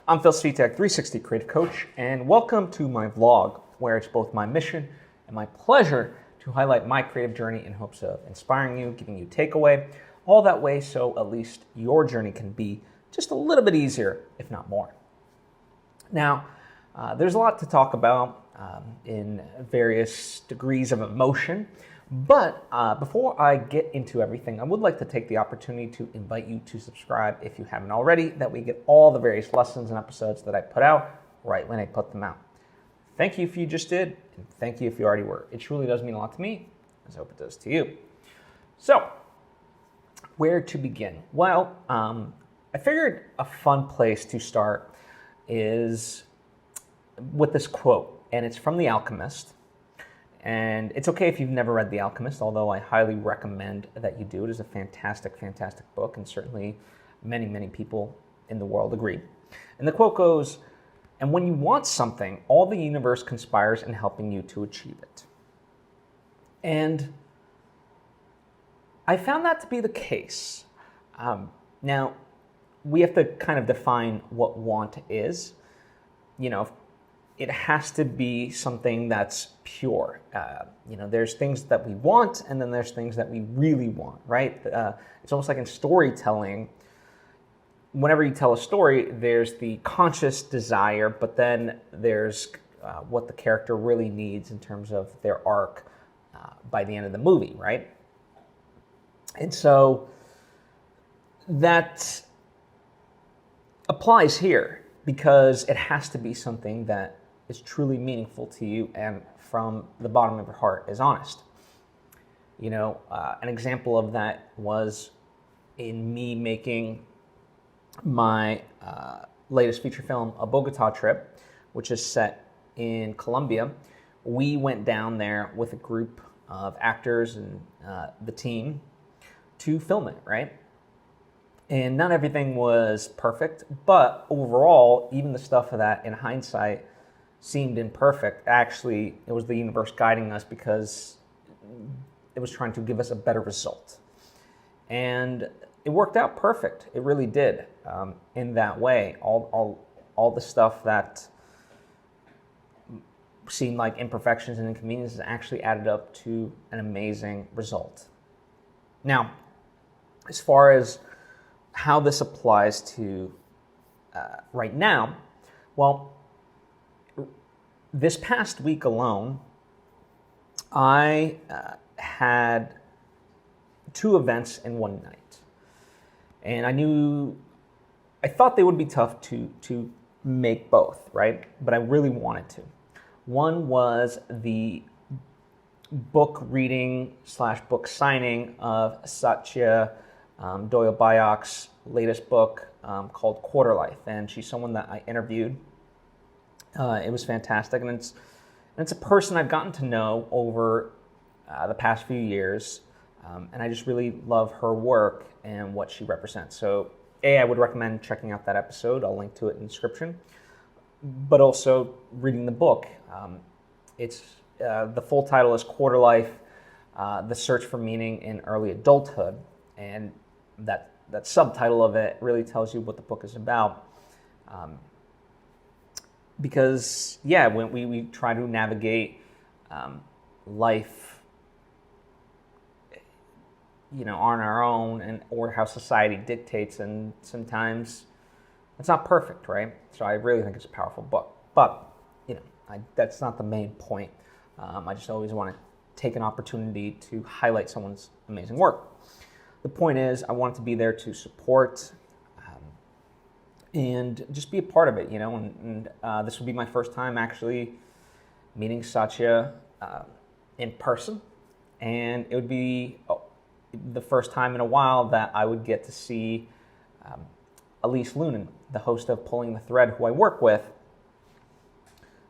I'm Phil Svitek, 360 Creative Coach, and welcome to my vlog, where it's both my mission and my pleasure to highlight my creative journey in hopes of inspiring you, giving you takeaway, all that way so at least your journey can be just a little bit easier, if not more. Now, there's a lot to talk about in various degrees of emotion, but before I get into everything, I would like to take the opportunity to invite you to subscribe if you haven't already, that we get all the various lessons and episodes that I put out right when I put them out. Thank you if you just did, and thank you if you already were. It truly does mean a lot to me, as I hope it does to you. So, where to begin? Well, I figured a fun place to start is with this quote, and it's from The Alchemist. And it's okay if you've never read The Alchemist, although I highly recommend that you do. It is a fantastic, fantastic book, and certainly many, many people in the world agree. And the quote goes, "And when you want something, all the universe conspires in helping you to achieve it." And I found that to be the case. Now, we have to kind of define what want is. You know, it has to be something that's pure. There's things that we want, and then there's things that we really want, right? It's almost like in storytelling. Whenever you tell a story, there's the conscious desire, but then there's what the character really needs in terms of their arc by the end of the movie, right? And so that applies here because it has to be something that is truly meaningful to you and from the bottom of your heart is honest. An example of that was in me making my latest feature film, A Bogota Trip, which is set in Colombia. We went down there with a group of actors and the team to film it, right? And not everything was perfect, but overall, even the stuff that in hindsight seemed imperfect, actually, it was the universe guiding us because it was trying to give us a better result. And it worked out perfect. It really did in that way. All the stuff that seemed like imperfections and inconveniences actually added up to an amazing result. Now, as far as how this applies to right now, well, this past week alone, I had two events in one night. And I thought they would be tough to make both, right? But I really wanted to. One was the book reading / book signing of Satya Doyle Bayak's latest book called Quarter Life. And she's someone that I interviewed. It was fantastic, and it's a person I've gotten to know over the past few years, and I just really love her work and what she represents. So, I would recommend checking out that episode. I'll link to it in the description, but also reading the book. It's the full title is Quarter Life: The Search for Meaning in Early Adulthood, and that subtitle of it really tells you what the book is about. Because, when we try to navigate life, on our own or how society dictates, and sometimes it's not perfect, right? So I really think it's a powerful book. But, that's not the main point. I just always want to take an opportunity to highlight someone's amazing work. The point is, I wanted to be there to support and just be a part of it, and this would be my first time actually meeting Satya in person, and it would be the first time in a while that I would get to see Elise Lunan, the host of Pulling the Thread, who I work with,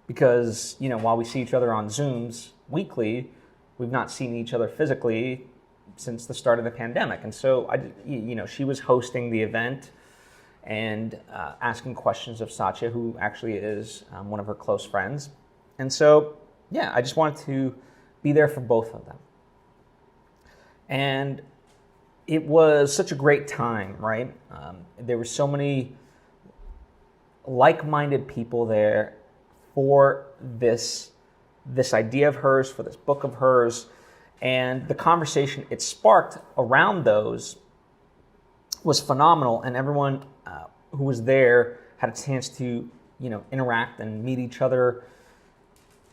because, while we see each other on Zooms weekly, we've not seen each other physically since the start of the pandemic, and so she was hosting the event and asking questions of Satya, who actually is one of her close friends. And so, I just wanted to be there for both of them. And it was such a great time, right? There were so many like-minded people there for this idea of hers, for this book of hers, and the conversation it sparked around those was phenomenal, and everyone who was there had a chance to, interact and meet each other.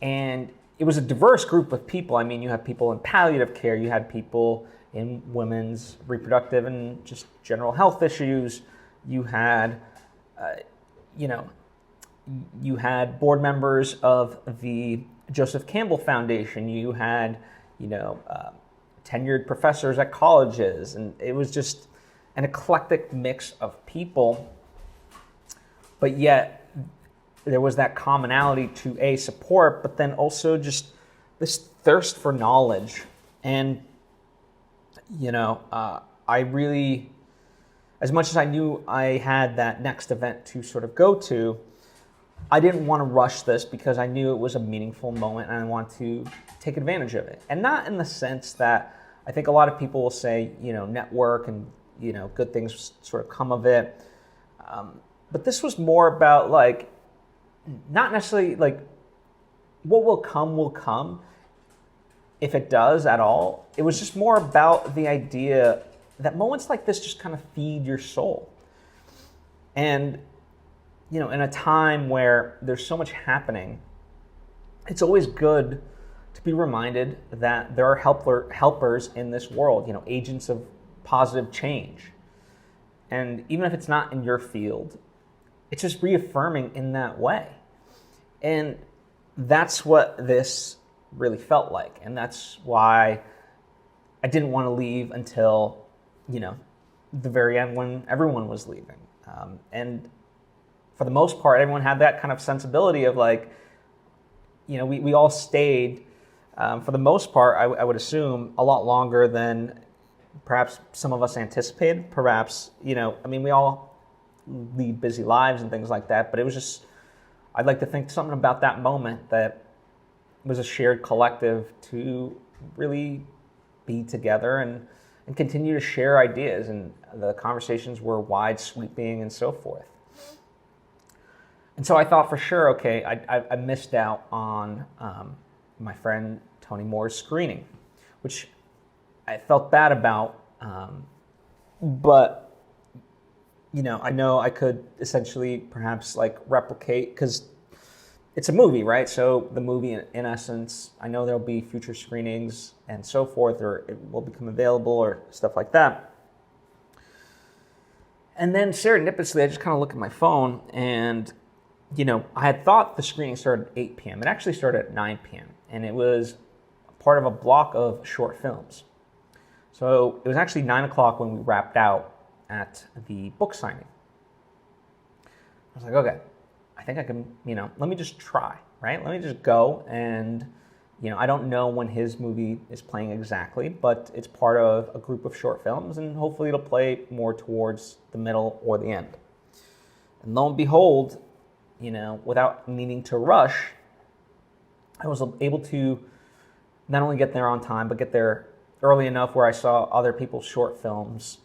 And it was a diverse group of people. I mean, you had people in palliative care, you had people in women's reproductive and just general health issues. You had, you had board members of the Joseph Campbell Foundation. You had, tenured professors at colleges, and it was just an eclectic mix of people. But yet, there was that commonality to support, but then also just this thirst for knowledge. And, I really, as much as I knew I had that next event to sort of go to, I didn't want to rush this because I knew it was a meaningful moment and I wanted to take advantage of it. And not in the sense that I think a lot of people will say, network and, good things sort of come of it. But this was more about not necessarily what will come if it does at all. It was just more about the idea that moments like this just kind of feed your soul. And, in a time where there's so much happening, it's always good to be reminded that there are helpers in this world, agents of positive change. And even if it's not in your field, it's just reaffirming in that way. And that's what this really felt like. And that's why I didn't want to leave until, the very end when everyone was leaving. And for the most part, everyone had that kind of sensibility of we all stayed, for the most part, I would assume, a lot longer than perhaps some of us anticipated. Perhaps, we all lead busy lives and things like that, but it was just, I'd like to think something about that moment that was a shared collective to really be together and continue to share ideas, and the conversations were wide sweeping and so forth. And so I thought for sure, okay, I missed out on my friend Tony Moore's screening, which I felt bad about, but I know I could essentially perhaps replicate, because it's a movie, right? So the movie, in essence, I know there'll be future screenings and so forth, or it will become available or stuff like that. And then serendipitously, I just kind of look at my phone and, I had thought the screening started at 8 p.m. It actually started at 9 p.m. And it was part of a block of short films. So it was actually 9 o'clock when we wrapped out at the book signing. I was like, okay, I think I can, let me just try, right? Let me just go. And, I don't know when his movie is playing exactly, but it's part of a group of short films, and hopefully it'll play more towards the middle or the end. And lo and behold, without needing to rush, I was able to not only get there on time, but get there early enough where I saw other people's short films.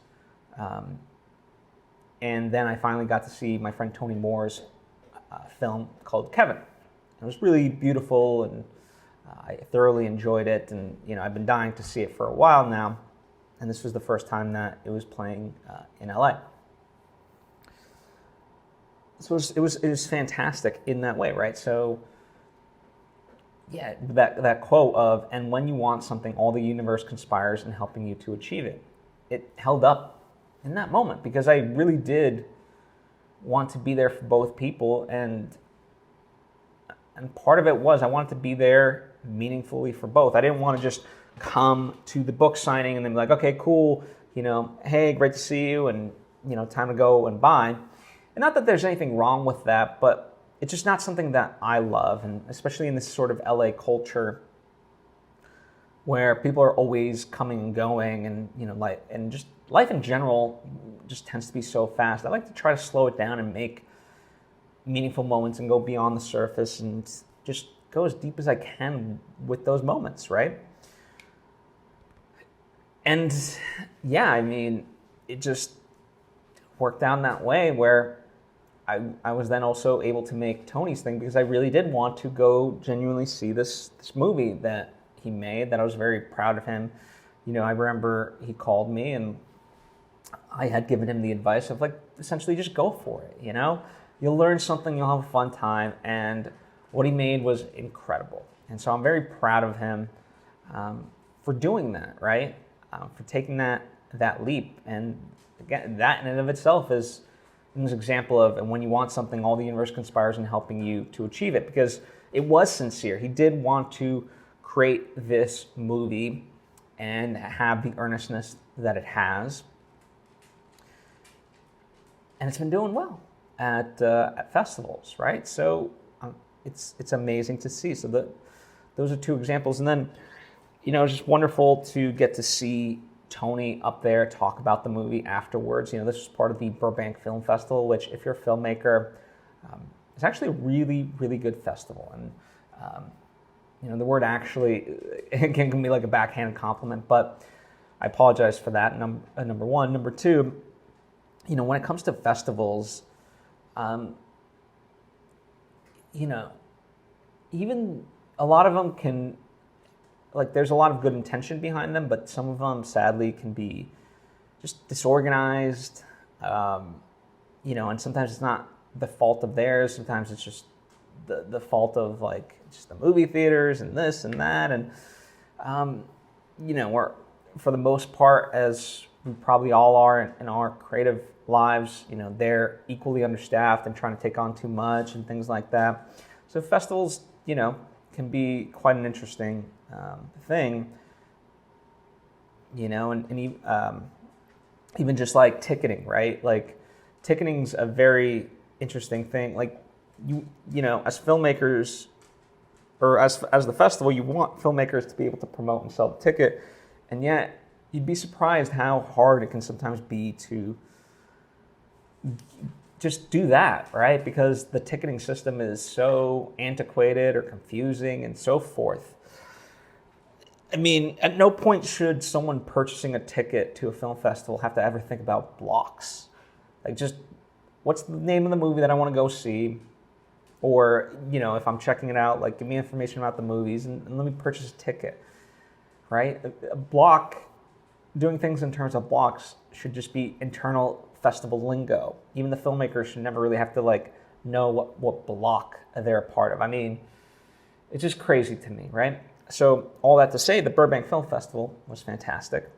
And then I finally got to see my friend Tony Moore's film called Kevin. It was really beautiful, and I thoroughly enjoyed it. And I've been dying to see it for a while now, and this was the first time that it was playing in LA. So it was fantastic in that way, right? So yeah, that quote of, and when you want something, all the universe conspires in helping you to achieve it. It held up in that moment because I really did want to be there for both people, and part of it was I wanted to be there meaningfully for both. I didn't want to just come to the book signing and then be like, okay, cool, hey, great to see you, and time to go and bye. And not that there's anything wrong with that, but it's just not something that I love, and especially in this sort of LA culture where people are always coming and going, and and just life in general just tends to be so fast. I like to try to slow it down and make meaningful moments and go beyond the surface and just go as deep as I can with those moments, right? And yeah, it just worked out that way where I was then also able to make Tony's thing because I really did want to go genuinely see this movie that he made, that I was very proud of him. You know, I remember he called me and I had given him the advice of like, essentially just go for it, you know? You'll learn something, you'll have a fun time, and what he made was incredible. And so I'm very proud of him for doing that, right? For taking that leap. And again, that in and of itself is an example of, and when you want something, all the universe conspires in helping you to achieve it, because it was sincere. He did want to create this movie and have the earnestness that it has. And it's been doing well at festivals, right? So it's amazing to see. So those are two examples. And then, you know, it's just wonderful to get to see Tony up there talk about the movie afterwards. You know, this was part of the Burbank Film Festival, which, if you're a filmmaker, it's actually a really, really good festival. And, you know, the word actually it can be like a backhanded compliment, but I apologize for that, number one. Number two, you know, when it comes to festivals, you know, even a lot of them can, like, there's a lot of good intention behind them, but some of them sadly can be just disorganized, you know, and sometimes it's not the fault of theirs. Sometimes it's just the fault of like just the movie theaters and this and that. And, you know, we're, for the most part, as we probably all are in our creative lives, you know, they're equally understaffed and trying to take on too much and things like that. So festivals, you know, can be quite an interesting thing, you know, and even just like ticketing, right? Like ticketing's a very interesting thing. Like you know, as filmmakers, or as the festival, you want filmmakers to be able to promote and sell the ticket, and yet you'd be surprised how hard it can sometimes be to just do that, right? Because the ticketing system is so antiquated or confusing and so forth. I mean, at no point should someone purchasing a ticket to a film festival have to ever think about blocks. Like, just, what's the name of the movie that I want to go see? Or, you know, if I'm checking it out, like, give me information about the movies and let me purchase a ticket, right? A block, doing things in terms of blocks should just be internal festival lingo. Even the filmmakers should never really have to like know what block they're a part of. I mean, it's just crazy to me, right? So all that to say, the Burbank Film Festival was fantastic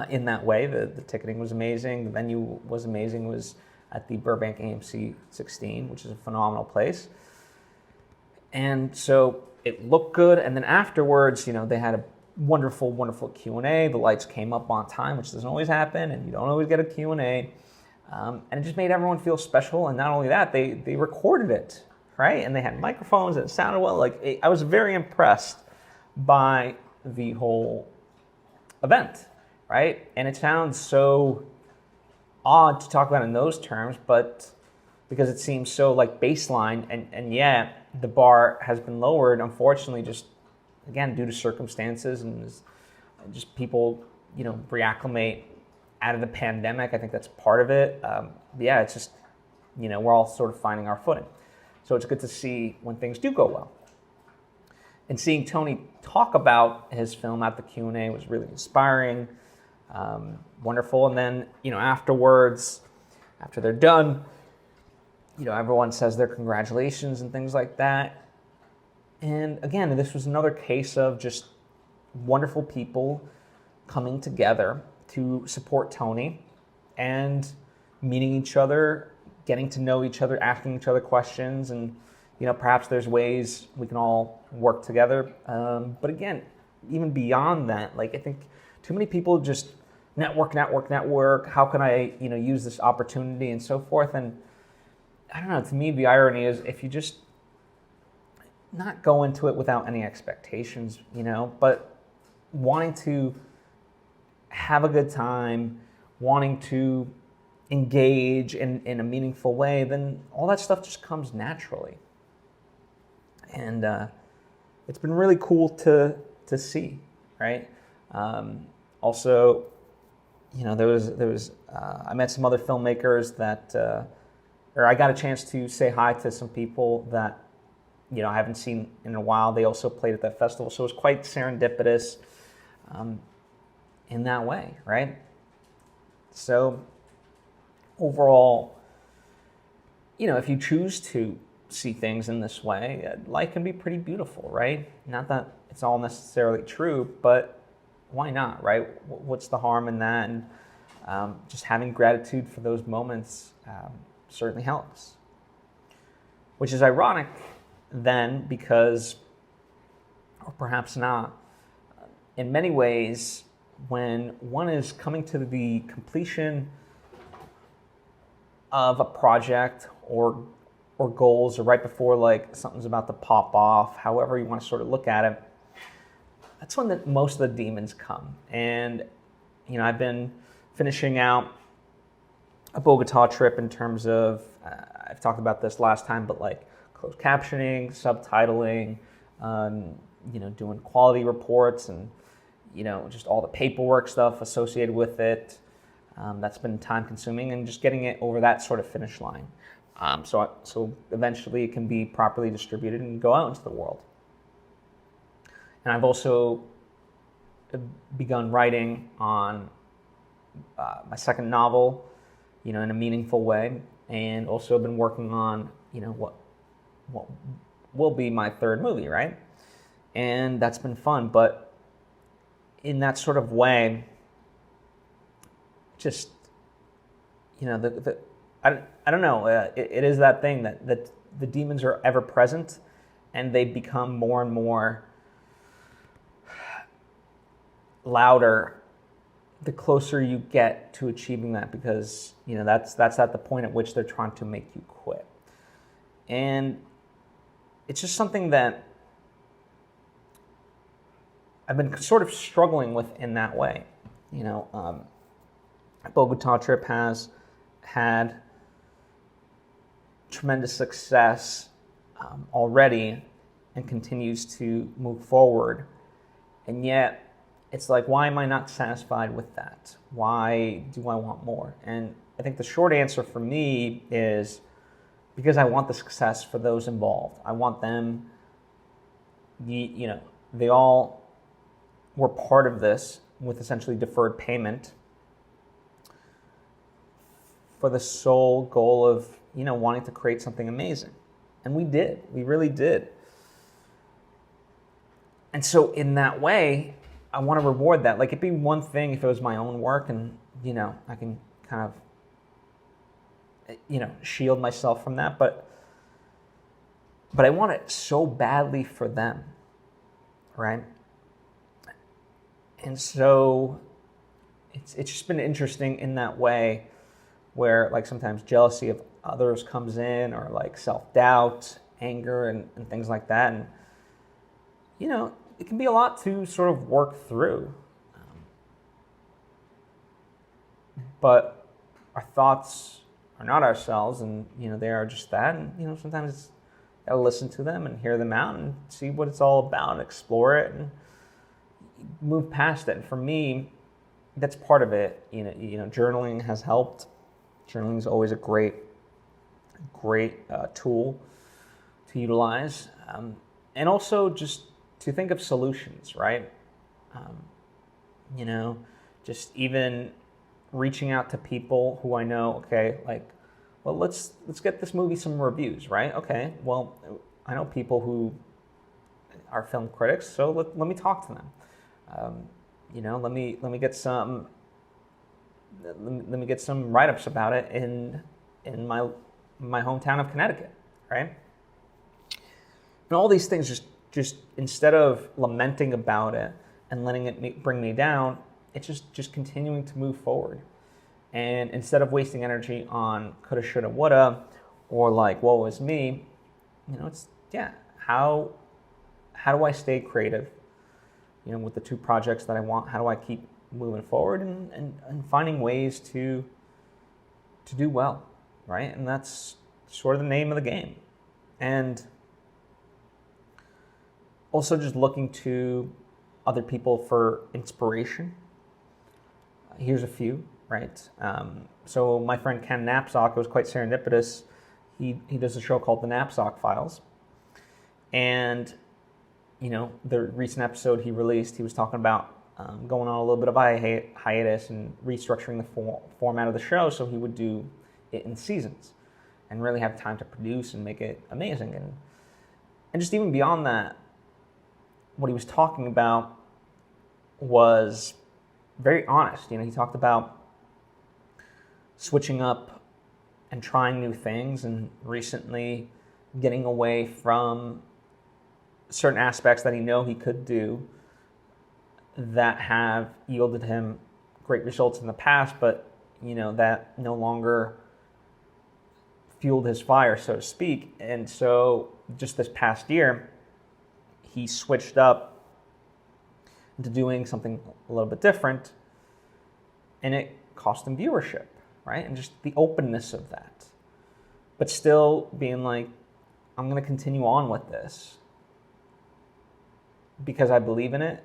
in that way. The ticketing was amazing. The venue was amazing. It was at the Burbank AMC 16, which is a phenomenal place. And so it looked good. And then afterwards, you know, they had a wonderful, wonderful Q&A. The lights came up on time, which doesn't always happen, and you don't always get a Q&A. And it just made everyone feel special. And not only that, they recorded it, right? And they had microphones and it sounded well. Like, I was very impressed by the whole event, right? And it sounds so odd to talk about in those terms, but because it seems so like baseline, and yet the bar has been lowered, unfortunately, just again, due to circumstances and just people, you know, reacclimate out of the pandemic. I think that's part of it. Yeah, it's just, you know, we're all sort of finding our footing. So it's good to see when things do go well. And seeing Tony talk about his film at the Q&A was really inspiring, wonderful. And then, you know, afterwards, after they're done, you know, everyone says their congratulations and things like that. And again, this was another case of just wonderful people coming together to support Tony and meeting each other, getting to know each other, asking each other questions, and, you know, perhaps there's ways we can all work together. But again, even beyond that, like, I think too many people just network. How can I, you know, use this opportunity and so forth? And I don't know, to me, the irony is if you just not go into it without any expectations, you know, but wanting to have a good time, wanting to engage in a meaningful way, then all that stuff just comes naturally. And it's been really cool to see, right? Also, you know, there was I met some other filmmakers that or I got a chance to say hi to some people that, I haven't seen in a while. They also played at that festival. So it was quite serendipitous in that way, right? So overall, if you choose to see things in this way, life can be pretty beautiful, right? Not that it's all necessarily true, but why not, right? What's the harm in that? And just having gratitude for those moments certainly helps. Which is ironic then, because, or perhaps not, in many ways, when one is coming to the completion of a project or goals, or right before like something's about to pop off, however you want to sort of look at it, that's when most of the demons come. And I've been finishing out a Bogota trip in terms of, I've talked about this last time, but like closed captioning, subtitling, doing quality reports, and just all the paperwork stuff associated with it. That's been time consuming, and just getting it over that sort of finish line. So eventually it can be properly distributed and go out into the world. And I've also begun writing on my second novel, in a meaningful way, and also been working on, what will be my third movie, right? And that's been fun, but in that sort of way, just, I don't know, it is that thing that the demons are ever present, and they become more and more louder the closer you get to achieving that, because that's at the point at which they're trying to make you quit. And it's just something that I've been sort of struggling with in that way. Bogota trip has had tremendous success already and continues to move forward, and yet it's like, why am I not satisfied with that? Why do I want more? And I think the short answer for me is because I want the success for those involved. I want them, they all were part of this with essentially deferred payment for the sole goal of, wanting to create something amazing. And we did. We really did. And so in that way, I want to reward that. Like, it'd be one thing if it was my own work and, I can kind of, shield myself from that. But I want it so badly for them, right? And so it's just been interesting in that way, where like sometimes jealousy of others comes in, or like self-doubt, anger, and things like that. And, it can be a lot to sort of work through. But our thoughts are not ourselves, and, they are just that. And, sometimes it's got to listen to them and hear them out and see what it's all about and explore it and move past it. And for me, that's part of it. Journaling has helped. Journaling is always a great tool to utilize, and also just to think of solutions, right? Just even reaching out to people who I know. Okay, like, well, let's get this movie some reviews, right? Okay, well, I know people who are film critics, so let me talk to them. Let me get some. Let me get some write-ups about it in my hometown of Connecticut, right? And all these things just instead of lamenting about it and letting it bring me down, it's just continuing to move forward. And instead of wasting energy on coulda, shoulda, woulda, or like, woe is me, it's, how do I stay creative, with the two projects that I want? How do I keep moving forward and finding ways to do well, right? And that's sort of the name of the game. And also just looking to other people for inspiration. Here's a few, right? So my friend Ken Knapsack, it was quite serendipitous. he does a show called The Knapsack Files. And, the recent episode he released, he was talking about going on a little bit of a hiatus and restructuring the format of the show so he would do it in seasons and really have time to produce and make it amazing. And just even beyond that, what he was talking about was very honest. He talked about switching up and trying new things and recently getting away from certain aspects that he could do that have yielded him great results in the past, but that no longer fueled his fire, so to speak. And so just this past year, he switched up into doing something a little bit different, and it cost him viewership, right? And just the openness of that. But still being like, I'm going to continue on with this because I believe in it.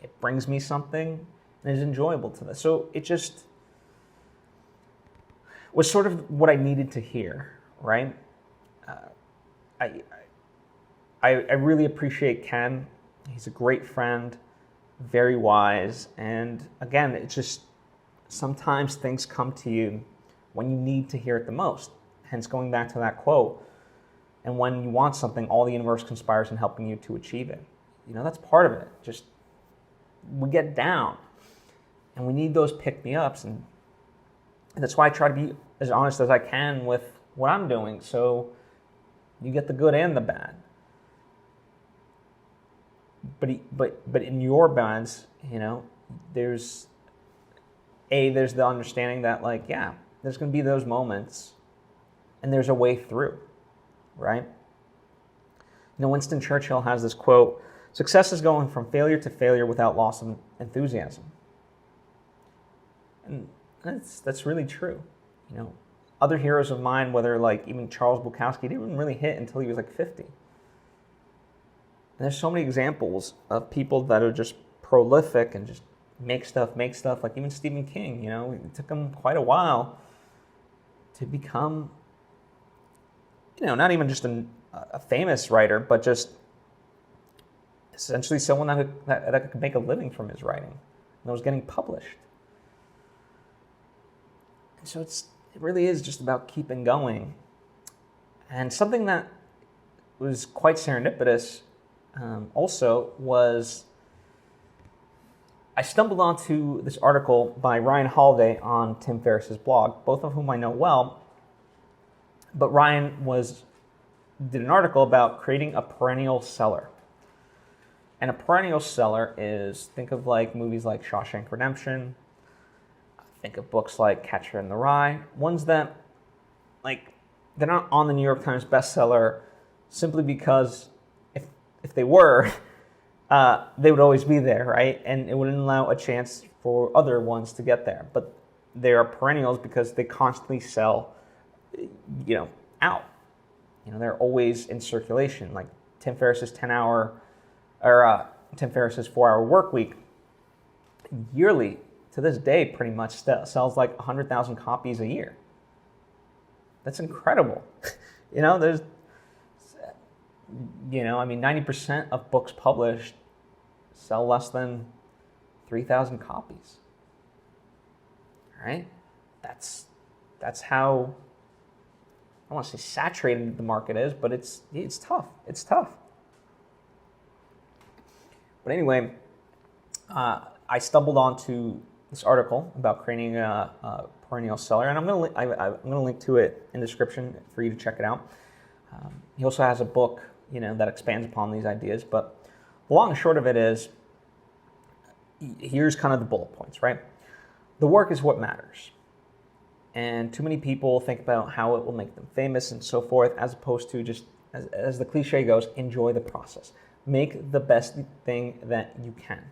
It brings me something and is enjoyable to this. So it just was sort of what I needed to hear, right? I really appreciate Ken. He's a great friend, very wise. And again, it's just sometimes things come to you when you need to hear it the most. Hence going back to that quote. And when you want something, all the universe conspires in helping you to achieve it. That's part of it. Just we get down and we need those pick-me-ups. And that's why I try to be as honest as I can with what I'm doing. So you get the good and the bad. But in your bads, there's the understanding that there's going to be those moments and there's a way through, right? Winston Churchill has this quote, "Success is going from failure to failure without loss of enthusiasm." And that's really true. Other heroes of mine, whether even Charles Bukowski, didn't really hit until he was 50. And there's so many examples of people that are just prolific and just make stuff. Like even Stephen King, it took him quite a while to become, not even just a famous writer, but just essentially someone that could make a living from his writing and that was getting published. And so it really is just about keeping going. And something that was quite serendipitous also was I stumbled onto this article by Ryan Holiday on Tim Ferriss's blog, both of whom I know well. But Ryan did an article about creating a perennial seller. And a perennial seller is, think of movies like Shawshank Redemption, think of books like Catcher in the Rye, ones that they're not on the New York Times bestseller simply because if they were, they would always be there, right? And it wouldn't allow a chance for other ones to get there. But they are perennials because they constantly sell, out. They're always in circulation. Like Tim Ferriss's 4-hour work week, yearly to this day, pretty much sells 100,000 copies a year. That's incredible. There's 90% of books published sell less than 3,000 copies. All right? That's how, I don't want to say saturated the market is, but it's tough. It's tough. But anyway, I stumbled onto this article about creating a perennial seller, and I'm going to link to it in the description for you to check it out. He also has a book, that expands upon these ideas. But the long and short of it is, here's kind of the bullet points, right? The work is what matters. And too many people think about how it will make them famous and so forth, as opposed to just, as the cliche goes, enjoy the process. Make the best thing that you can,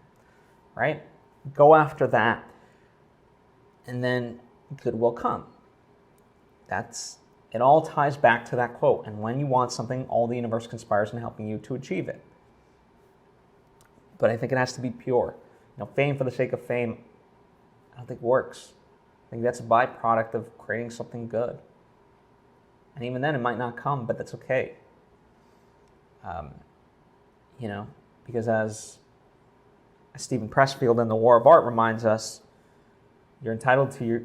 right? Go after that, and then good will come. It all ties back to that quote. And when you want something, all the universe conspires in helping you to achieve it. But I think it has to be pure. Fame for the sake of fame, I don't think works. I think that's a byproduct of creating something good. And even then, it might not come, but that's okay. Because as Stephen Pressfield in The War of Art reminds us, you're entitled to your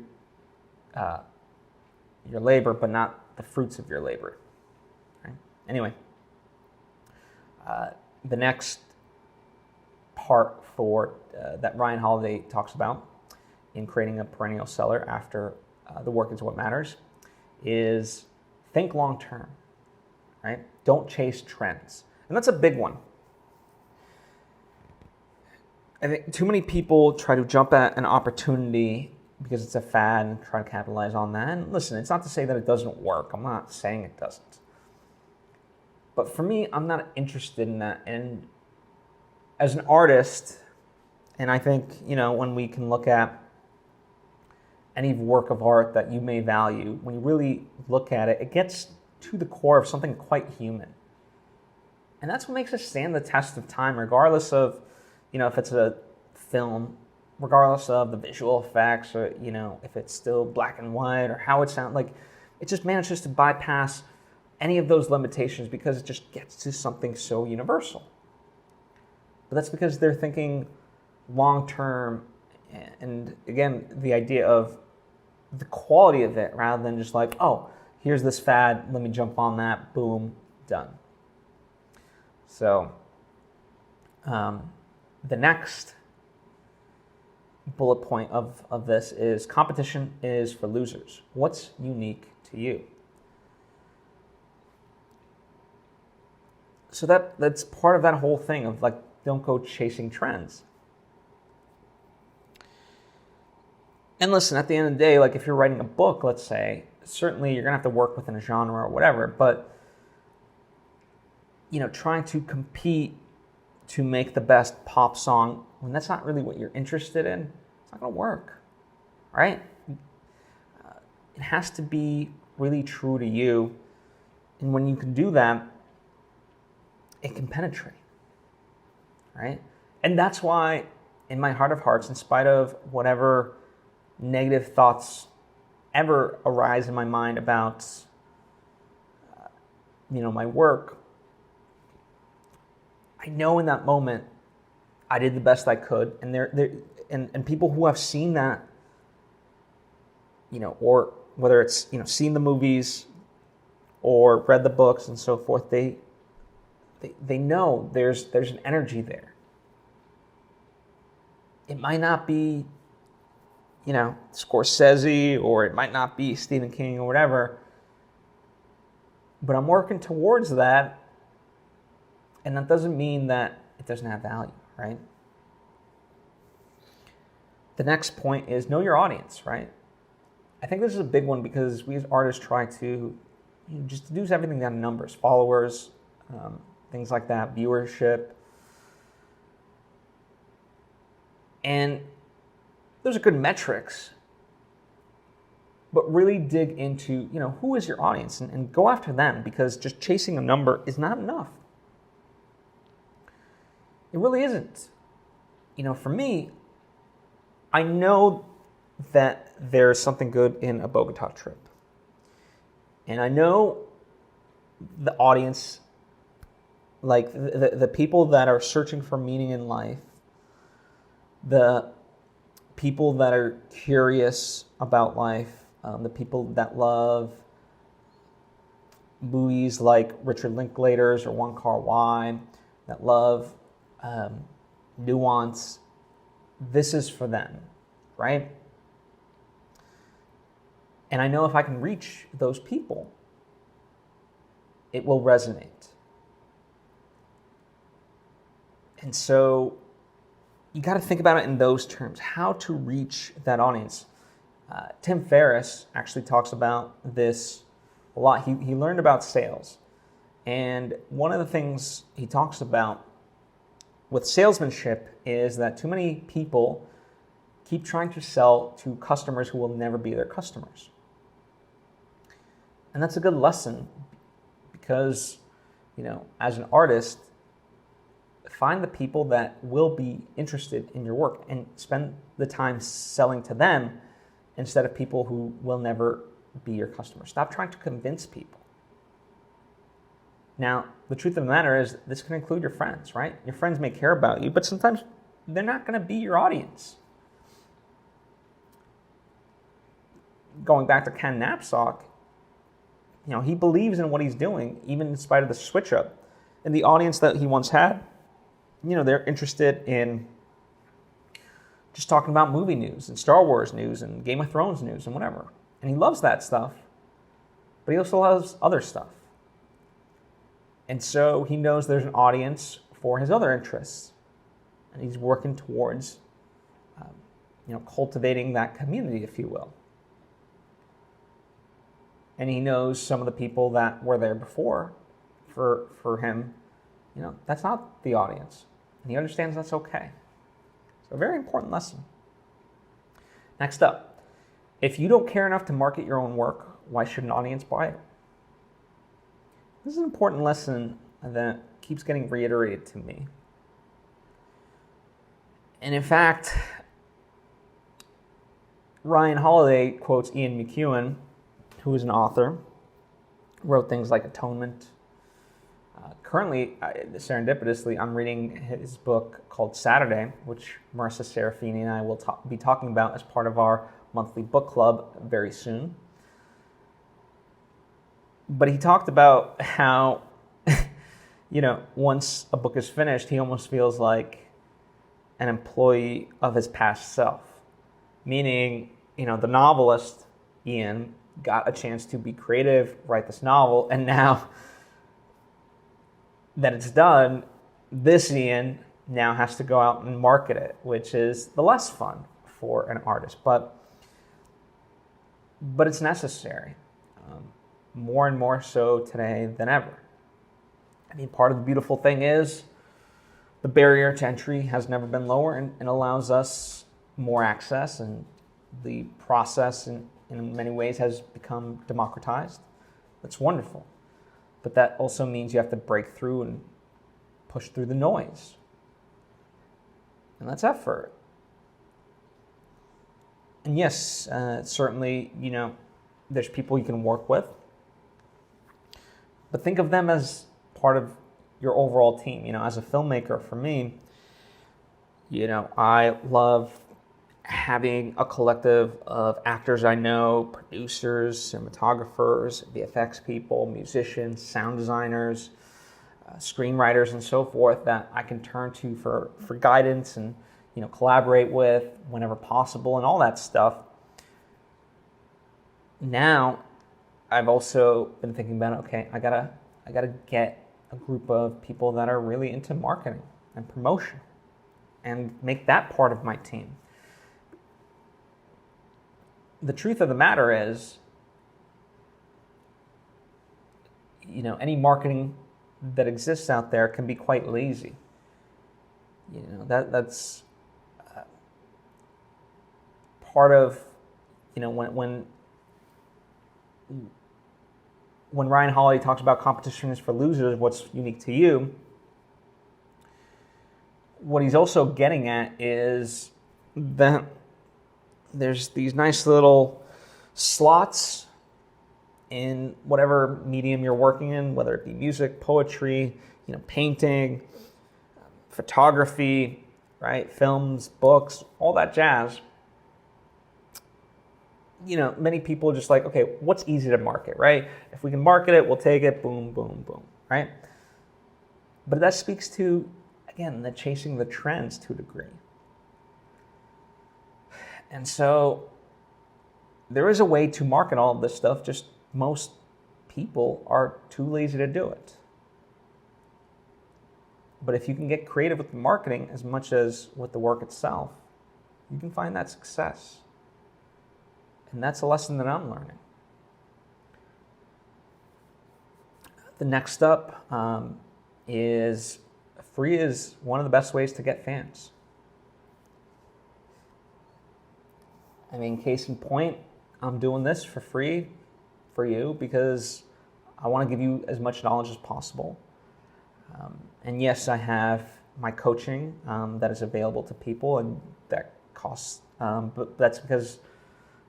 labor, but not the fruits of your labor. Right? Anyway, the next part that Ryan Holiday talks about in creating a perennial seller after the work is what matters is think long term. Right? Don't chase trends, and that's a big one. I think too many people try to jump at an opportunity because it's a fad and try to capitalize on that. And listen, it's not to say that it doesn't work. I'm not saying it doesn't. But for me, I'm not interested in that. And as an artist, and I think, when we can look at any work of art that you may value, when you really look at it, it gets to the core of something quite human. And that's what makes it stand the test of time, regardless of if it's a film, regardless of the visual effects, or, if it's still black and white, or how it sounds, like, it just manages to bypass any of those limitations because it just gets to something so universal. But that's because they're thinking long-term, and again, the idea of the quality of it, rather than just like, oh, here's this fad, let me jump on that, boom, done. So, the next bullet point of this is competition is for losers. What's unique to you? So that's part of that whole thing of, like, don't go chasing trends. And listen, at the end of the day, like, if you're writing a book, let's say, certainly you're going to have to work within a genre or whatever, but trying to compete to make the best pop song when that's not really what you're interested in, it's not going to work, right? It has to be really true to you. And when you can do that, it can penetrate, right? And that's why, in my heart of hearts, in spite of whatever negative thoughts ever arise in my mind about, my work, I know in that moment I did the best I could, and people who have seen that, or whether it's seen the movies or read the books and so forth, they know there's an energy there. It might not be Scorsese, or it might not be Stephen King or whatever, but I'm working towards that. And that doesn't mean that it doesn't have value, right? The next point is know your audience, right? I think this is a big one because we as artists try to just deduce everything down to numbers, followers, things like that, viewership. And those are good metrics, but really dig into, who is your audience, and go after them, because just chasing a number is not enough. It really isn't. For me, I know that there's something good in a Bogota trip. And I know the audience, like the people that are searching for meaning in life, the people that are curious about life, the people that love movies like Richard Linklater's or One Car Why, that love nuance. This is for them, right? And I know if I can reach those people, it will resonate. And so you got to think about it in those terms, how to reach that audience. Tim Ferriss actually talks about this a lot. He learned about sales. And one of the things he talks about with salesmanship is that too many people keep trying to sell to customers who will never be their customers. And that's a good lesson because, as an artist, find the people that will be interested in your work and spend the time selling to them instead of people who will never be your customer. Stop trying to convince people. Now, the truth of the matter is this can include your friends, right? Your friends may care about you, but sometimes they're not going to be your audience. Going back to Ken Napzok, he believes in what he's doing, even in spite of the switch up. And the audience that he once had, they're interested in just talking about movie news and Star Wars news and Game of Thrones news and whatever. And he loves that stuff, but he also loves other stuff. And so he knows there's an audience for his other interests. And he's working towards, cultivating that community, if you will. And he knows some of the people that were there before, for him, that's not the audience. And he understands that's okay. So a very important lesson. Next up, if you don't care enough to market your own work, why should an audience buy it? This is an important lesson that keeps getting reiterated to me. And in fact, Ryan Holiday quotes Ian McEwan, who is an author, wrote things like Atonement. Currently, serendipitously, I'm reading his book called Saturday, which Marissa Serafini and I will be talking about as part of our monthly book club very soon. But he talked about how, once a book is finished, he almost feels like an employee of his past self. Meaning, the novelist, Ian, got a chance to be creative, write this novel, and now that it's done, this Ian now has to go out and market it, which is the less fun for an artist. But it's necessary. More and more so today than ever. I mean, part of the beautiful thing is the barrier to entry has never been lower and allows us more access, and the process in many ways has become democratized. That's wonderful. But that also means you have to break through and push through the noise. And that's effort. And yes, certainly, there's people you can work with. But think of them as part of your overall team. As a filmmaker, for me, I love having a collective of actors I know, producers, cinematographers, VFX people, musicians, sound designers, screenwriters, and so forth that I can turn to for guidance and collaborate with whenever possible and all that stuff. Now, I've also been thinking about, okay, I gotta get a group of people that are really into marketing and promotion and make that part of my team. The truth of the matter is, any marketing that exists out there can be quite lazy. That's part of, when Ryan Holiday talks about competition is for losers, what's unique to you, what he's also getting at is that there's these nice little slots in whatever medium you're working in, whether it be music, poetry, painting, photography, right, films, books, all that jazz. Many people are just like, okay, what's easy to market, right? If we can market it, we'll take it, boom, boom, boom, right? But that speaks to, again, the chasing the trends to a degree. And so there is a way to market all of this stuff, just most people are too lazy to do it. But if you can get creative with the marketing as much as with the work itself, you can find that success. And that's a lesson that I'm learning. The next up is free is one of the best ways to get fans. I mean, case in point, I'm doing this for free for you because I want to give you as much knowledge as possible. And yes, I have my coaching that is available to people, and that costs, but that's because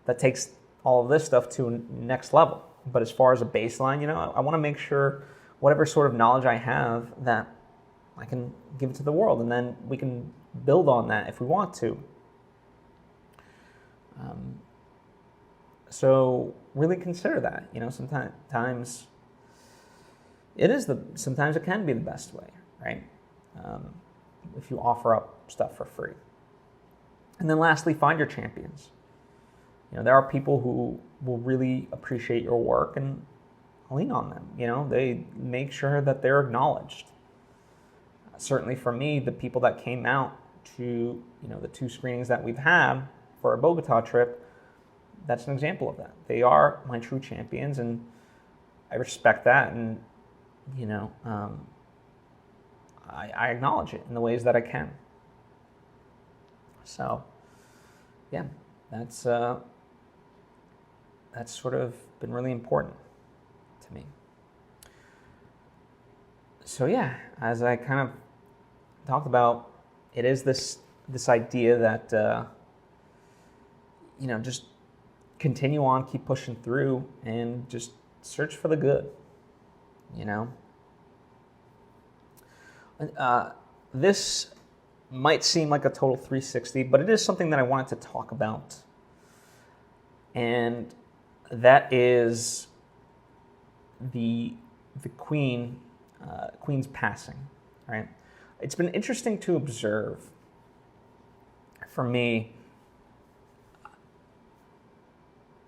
that takes all of this stuff to a next level. But as far as a baseline, I want to make sure whatever sort of knowledge I have that I can give it to the world, and then we can build on that if we want to. So really consider that. Sometimes sometimes it can be the best way, right? If you offer up stuff for free. And then lastly, find your champions. There are people who will really appreciate your work, and lean on them. They make sure that they're acknowledged. Certainly for me, the people that came out to, the 2 screenings that we've had for our Bogota trip, that's an example of that. They are my true champions, and I respect that, and, I acknowledge it in the ways that I can. So, yeah, that's sort of been really important to me. So yeah, as I kind of talked about, it is this idea that just continue on, keep pushing through, and just search for the good. This might seem like a total 360, but it is something that I wanted to talk about, and that is the Queen's passing, right? It's been interesting to observe, for me,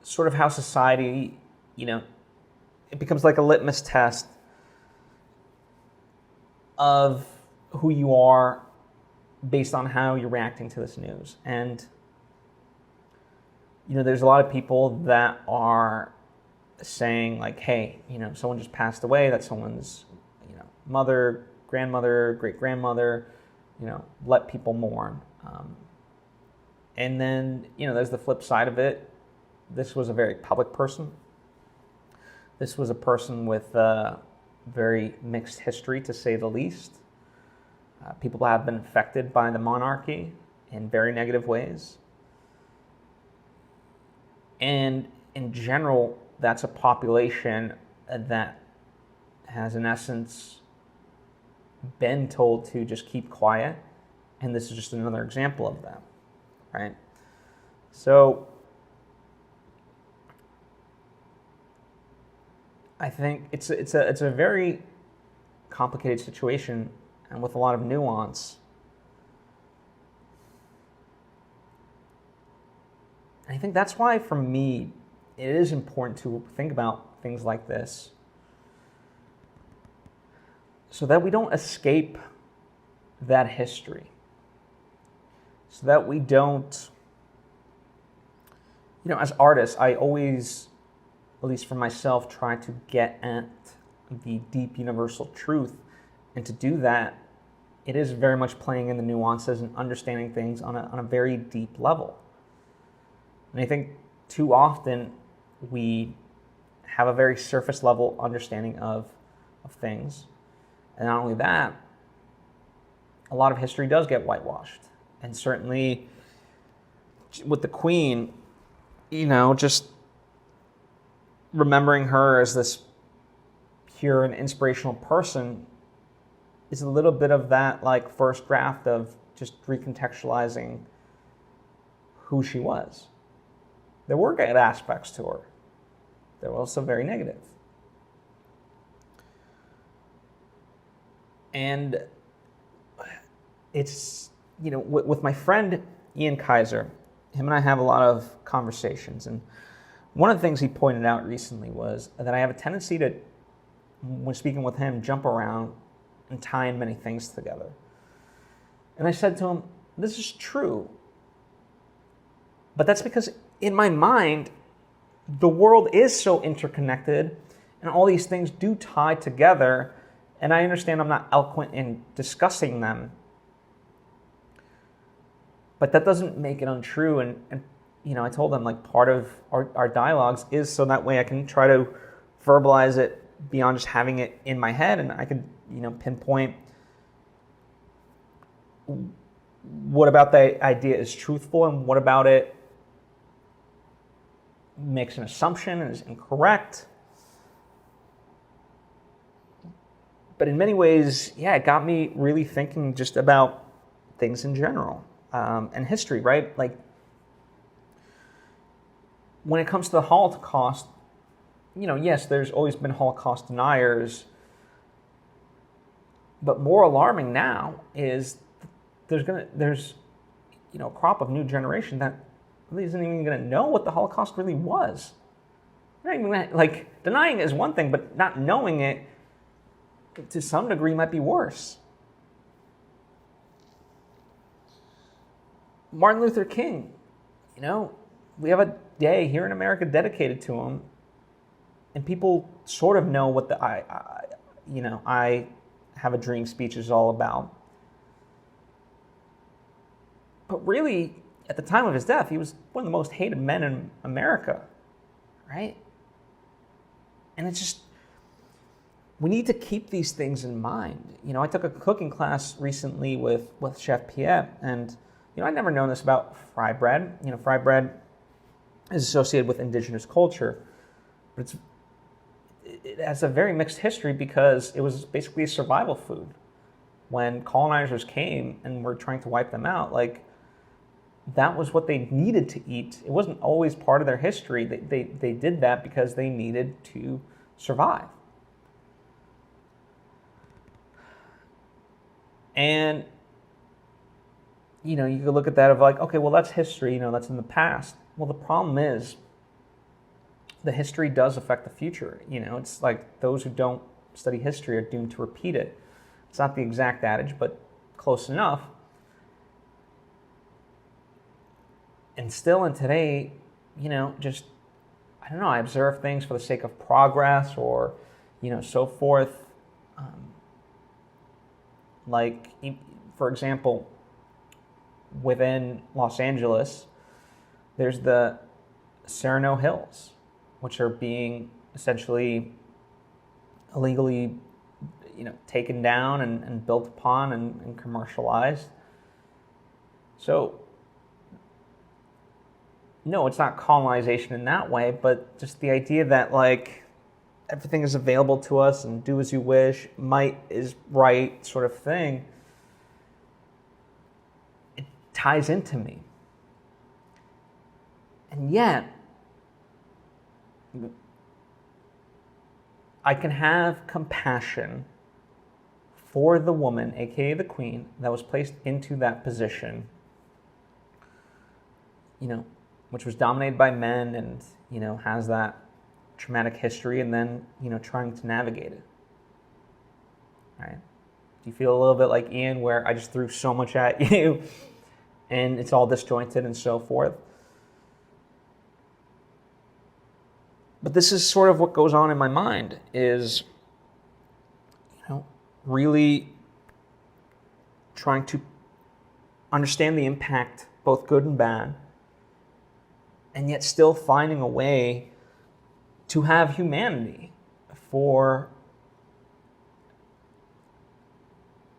sort of how society, it becomes like a litmus test of who you are based on how you're reacting to this news. And, there's a lot of people that are saying like, hey, someone just passed away, that's someone's, mother, grandmother, great-grandmother, let people mourn. And then, there's the flip side of it. This was a very public person. This was a person with a very mixed history, to say the least. People have been affected by the monarchy in very negative ways. And in general, that's a population that has, in essence, been told to just keep quiet. And this is just another example of that, right? So I think it's a very complicated situation, and with a lot of nuance. And I think that's why, for me, it is important to think about things like this, so that we don't escape that history, so that we don't, as artists, I always, at least for myself, try to get at the deep universal truth. And to do that, it is very much playing in the nuances and understanding things on a very deep level. And I think too often we have a very surface level understanding of things. And not only that, a lot of history does get whitewashed. And certainly with the Queen, just remembering her as this pure and inspirational person is a little bit of that like first draft of just recontextualizing who she was. There were good aspects to her. There were also very negative. And it's, with my friend Ian Kaiser, him and I have a lot of conversations. And one of the things he pointed out recently was that I have a tendency to, when speaking with him, jump around and tie in many things together. And I said to him, this is true. But that's because in my mind, the world is so interconnected and all these things do tie together. And I understand I'm not eloquent in discussing them, but that doesn't make it untrue. And I told them, like, part of our dialogues is so that way I can try to verbalize it beyond just having it in my head, and I could, pinpoint what about the idea is truthful and what about it makes an assumption and is incorrect. But in many ways, yeah, it got me really thinking just about things in general, and history, right? Like, when it comes to the Holocaust, yes, there's always been Holocaust deniers, but more alarming now is there's a crop of new generation that really isn't even going to know what the Holocaust really was. They're not even gonna, like, denying it is one thing, but not knowing it to some degree might be worse. Martin Luther King, we have a day here in America dedicated to him, and people sort of know what the I Have a Dream speech is all about. But really, at the time of his death, he was one of the most hated men in America, right? And it's just, we need to keep these things in mind. I took a cooking class recently with Chef Pierre, and I'd never known this about fry bread. Fry bread is associated with indigenous culture, but it has a very mixed history because it was basically a survival food. When colonizers came and were trying to wipe them out, that was what they needed to eat. It wasn't always part of their history. They did that because they needed to survive. And, you could look at that of like, okay, well, that's history, that's in the past. Well, the problem is the history does affect the future. It's like those who don't study history are doomed to repeat it. It's not the exact adage, but close enough. And still in today, I observe things for the sake of progress or, so forth. Like, for example, within Los Angeles, there's the Serrano Hills, which are being essentially illegally, taken down and built upon and commercialized. So, no, it's not colonization in that way, but just the idea that, like, everything is available to us and do as you wish, might is right sort of thing, it ties into me. And yet, I can have compassion for the woman, aka the queen, that was placed into that position, which was dominated by men and, has that traumatic history, and then, trying to navigate it. Right? Do you feel a little bit like Ian, where I just threw so much at you and it's all disjointed and so forth? But this is sort of what goes on in my mind, is, really trying to understand the impact, both good and bad, and yet still finding a way to have humanity for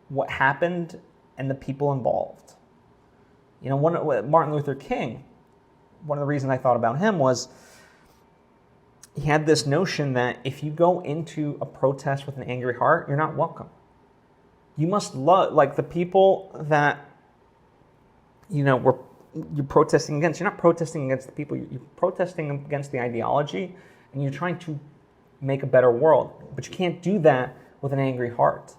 what happened and the people involved. Martin Luther King, one of the reasons I thought about him was he had this notion that if you go into a protest with an angry heart, you're not welcome. You must love, like, the people that, you're protesting against. You're not protesting against the people. You're protesting against the ideology, and you're trying to make a better world. But you can't do that with an angry heart.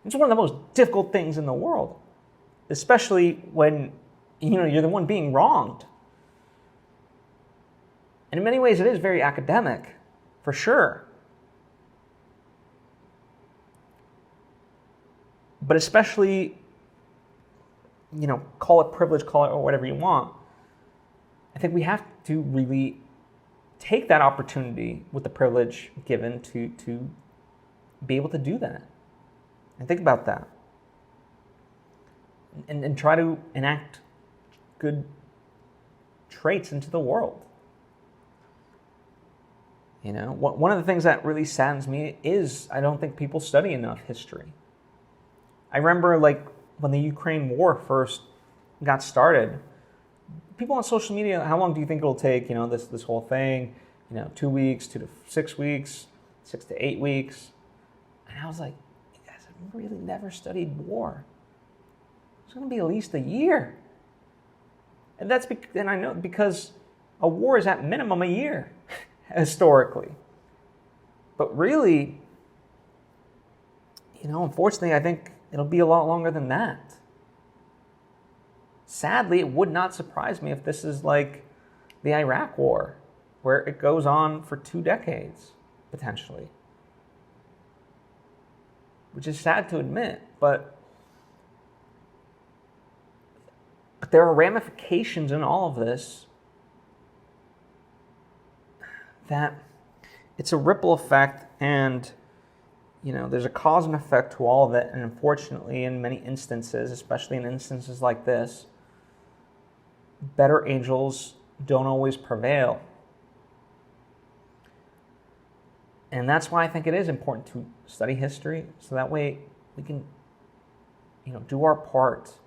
It's one of the most difficult things in the world, especially when, you're the one being wronged. And in many ways, it is very academic, for sure. But especially, call it privilege, call it or whatever you want. I think we have to really take that opportunity with the privilege given to be able to do that. And think about that. And try to enact good traits into the world. One of the things that really saddens me is I don't think people study enough history. I remember, like, when the Ukraine war first got started, people on social media, how long do you think it'll take, this whole thing, 2 weeks, 2 to 6 weeks, 6 to 8 weeks? And I was like, you guys have really never studied war. It's going to be at least a year. And I know because a war is at minimum a year, historically. But really, unfortunately, I think it'll be a lot longer than that. Sadly, it would not surprise me if this is like the Iraq War, where it goes on for 2 decades, potentially. Which is sad to admit, but there are ramifications in all of this that it's a ripple effect, and there's a cause and effect to all of it. And unfortunately, in many instances, especially in instances like this, better angels don't always prevail. And that's why I think it is important to study history, so that way we can do our part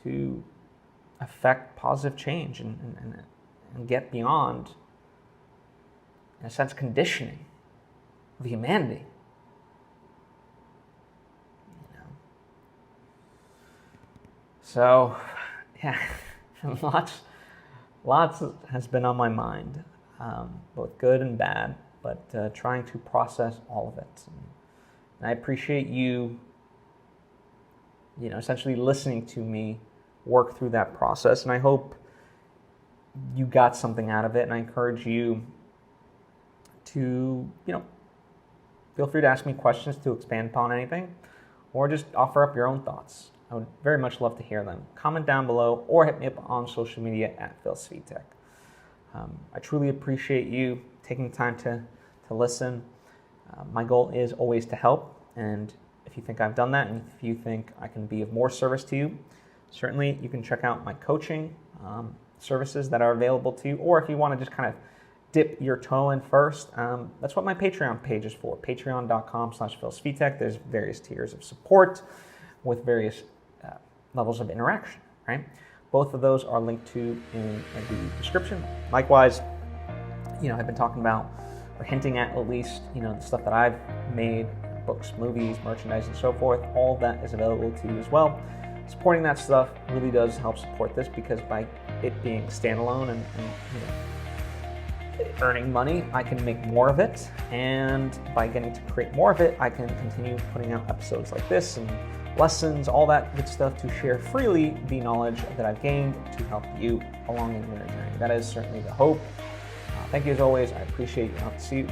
to affect positive change and get beyond, in a sense, conditioning of humanity. So, yeah, lots has been on my mind, both good and bad, but trying to process all of it. And I appreciate you, essentially listening to me work through that process, and I hope you got something out of it. And I encourage you to, feel free to ask me questions to expand upon anything, or just offer up your own thoughts. I would very much love to hear them. Comment down below or hit me up on social media at Svitek. I truly appreciate you taking time to listen. My goal is always to help, and if you think I've done that, and if you think I can be of more service to you, certainly you can check out my coaching services that are available to you, or if you want to just kind of dip your toe in first, that's what my Patreon page is for, patreon.com/PhilSvitek. There's various tiers of support with various levels of interaction, right? Both of those are linked to in the description. Likewise, I've been talking about, or hinting at least, the stuff that I've made, books, movies, merchandise, and so forth. All of that is available to you as well. Supporting that stuff really does help support this, because by it being standalone and earning money, I can make more of it, and by getting to create more of it, I can continue putting out episodes like this and lessons, all that good stuff, to share freely the knowledge that I've gained to help you along in your journey. That is certainly the hope. Thank you as always. I appreciate you. I'll see you